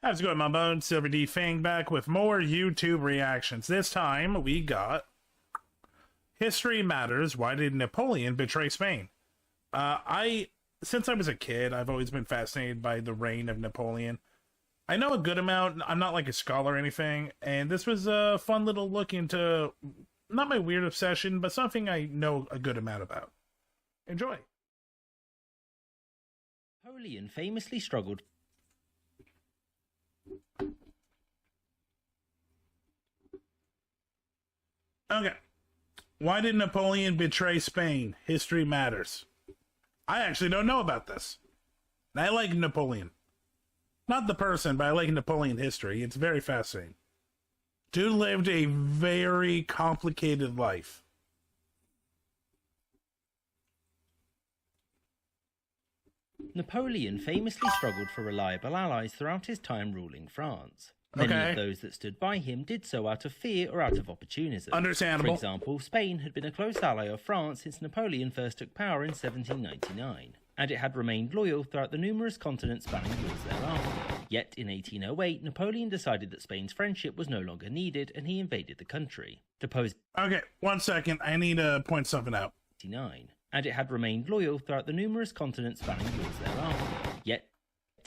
How's it going, my bones? SilverDFanng back with more YouTube reactions. This time we got History Matters. Why did Napoleon betray Spain? Since I was a kid, I've always been fascinated by the reign of Napoleon. I know a good amount. I'm not like a scholar or anything, and this was a fun little look into not my weird obsession, but something I know a good amount about. Enjoy. Napoleon famously struggled. Okay. Why did Napoleon betray Spain? History Matters. I actually don't know about this. And I like Napoleon. Not the person, but I like Napoleon history. It's very fascinating. Dude lived a very complicated life. Napoleon famously struggled for reliable allies throughout his time ruling France. Many of those that stood by him did so out of fear or out of opportunism. Understandable. For example, Spain had been a close ally of France since Napoleon first took power in 1799, and it had remained loyal throughout the numerous continents spanning wars thereafter. Yet in 1808, Napoleon decided that Spain's friendship was no longer needed, and he invaded the country. Okay, 1 second. I need to point something out. And it had remained loyal throughout the numerous continents spanning wars thereafter. Yet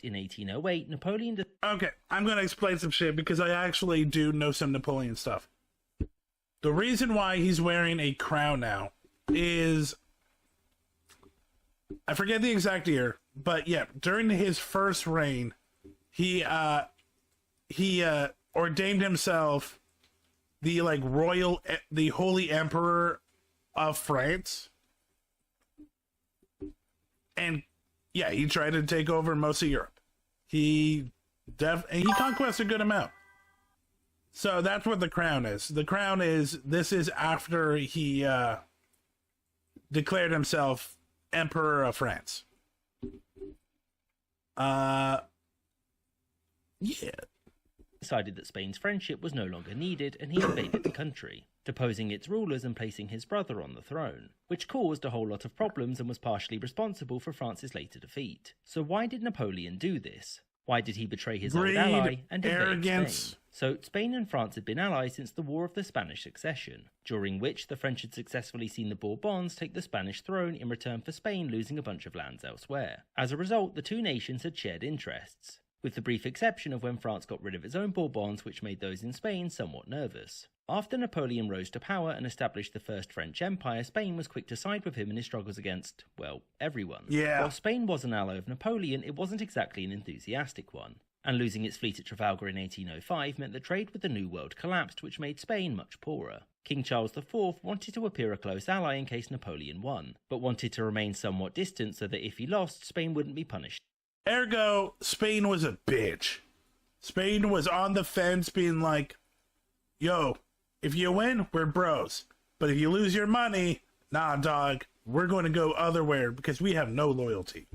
in 1808, Napoleon... Okay, I'm going to explain some shit because I actually do know some Napoleon stuff. The reason why he's wearing a crown now is... I forget the exact year, but yeah, during his first reign, he ordained himself the Holy Emperor of France. And yeah, he tried to take over most of Europe. He conquests a good amount. So that's what the crown is. The crown is, this is after he declared himself Emperor of France. Yeah. Decided that Spain's friendship was no longer needed, and he invaded the country, deposing its rulers and placing his brother on the throne, which caused a whole lot of problems and was partially responsible for France's later defeat. So why did Napoleon do this? Why did he betray his old ally and invade arrogance. Spain? So Spain and France had been allies since the War of the Spanish Succession, during which the French had successfully seen the Bourbons take the Spanish throne in return for Spain losing a bunch of lands elsewhere. As a result, the two nations had shared interests, with the brief exception of when France got rid of its own Bourbons, which made those in Spain somewhat nervous. After Napoleon rose to power and established the First French Empire, Spain was quick to side with him in his struggles against, well, everyone. Yeah. While Spain was an ally of Napoleon, it wasn't exactly an enthusiastic one, and losing its fleet at Trafalgar in 1805 meant that trade with the New World collapsed, which made Spain much poorer. King Charles IV wanted to appear a close ally in case Napoleon won, but wanted to remain somewhat distant so that if he lost, Spain wouldn't be punished. Ergo, Spain was a bitch. Spain was on the fence being like, yo, if you win, we're bros. But if you lose your money, nah, dog, we're going to go otherwhere because we have no loyalty.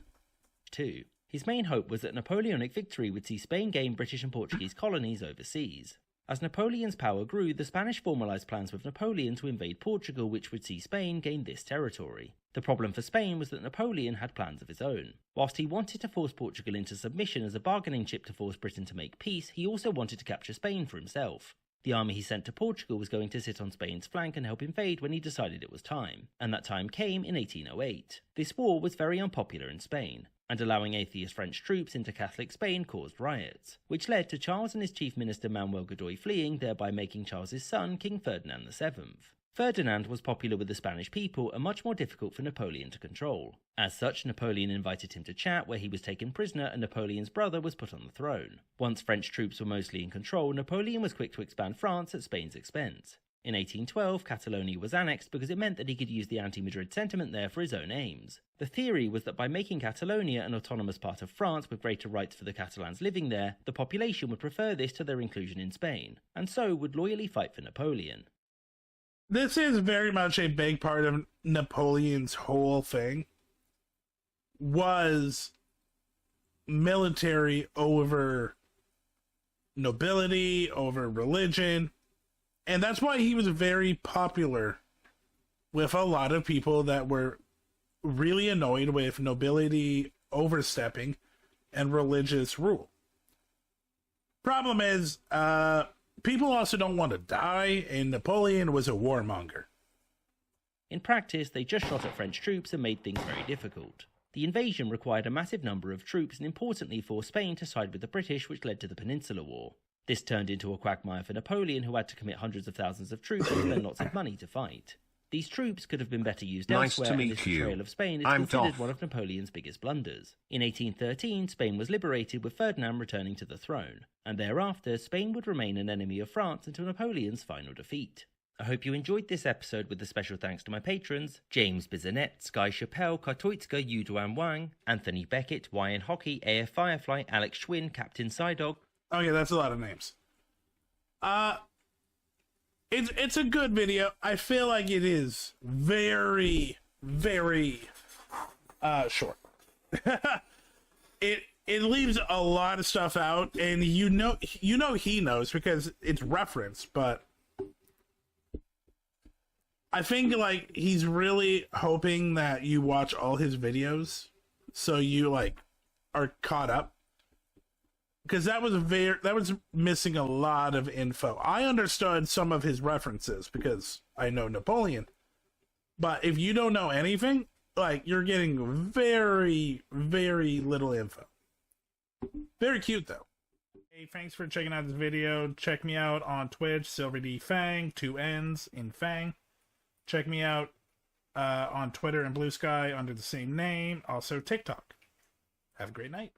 2. His main hope was that Napoleonic victory would see Spain gain British and Portuguese colonies overseas. As Napoleon's power grew, the Spanish formalised plans with Napoleon to invade Portugal, which would see Spain gain this territory. The problem for Spain was that Napoleon had plans of his own. Whilst he wanted to force Portugal into submission as a bargaining chip to force Britain to make peace, he also wanted to capture Spain for himself. The army he sent to Portugal was going to sit on Spain's flank and help invade when he decided it was time, and that time came in 1808. This war was very unpopular in Spain, and allowing atheist French troops into Catholic Spain caused riots, which led to Charles and his chief minister Manuel Godoy fleeing, thereby making Charles's son King Ferdinand VII. Ferdinand was popular with the Spanish people and much more difficult for Napoleon to control. As such, Napoleon invited him to chat, where he was taken prisoner and Napoleon's brother was put on the throne. Once French troops were mostly in control, Napoleon was quick to expand France at Spain's expense. In 1812, Catalonia was annexed because it meant that he could use the anti-Madrid sentiment there for his own aims. The theory was that by making Catalonia an autonomous part of France with greater rights for the Catalans living there, the population would prefer this to their inclusion in Spain, and so would loyally fight for Napoleon. This is very much a big part of Napoleon's whole thing, was military over nobility, over religion, and that's why he was very popular with a lot of people that were really annoyed with nobility overstepping and religious rule. Problem is, people also don't want to die, and Napoleon was a warmonger. In practice, they just shot at French troops and made things very difficult. The invasion required a massive number of troops and importantly forced Spain to side with the British, which led to the Peninsular War. This turned into a quagmire for Napoleon, who had to commit hundreds of thousands of troops and spend lots of money to fight. These troops could have been better used elsewhere, and this betrayal of Spain is considered one of Napoleon's biggest blunders. In 1813, Spain was liberated, with Ferdinand returning to the throne, and thereafter, Spain would remain an enemy of France until Napoleon's final defeat. I hope you enjoyed this episode, with a special thanks to my patrons, James Bizanet, Sky Chappelle, Kartoitska, Yuduan Wang, Anthony Beckett, YN Hockey, AF Firefly, Alex Schwinn, Captain Psydog. Okay, that's a lot of names. It's a good video. I feel like it is very, very short. It leaves a lot of stuff out, and you know he knows because it's referenced, but I think like he's really hoping that you watch all his videos so you like are caught up. Because that was missing a lot of info. I understood some of his references because I know Napoleon. But if you don't know anything, like you're getting very, very little info. Very cute though. Hey, thanks for checking out this video. Check me out on Twitch, SilverDFanng, 2 N's in Fang. Check me out on Twitter and Blue Sky under the same name. Also TikTok. Have a great night.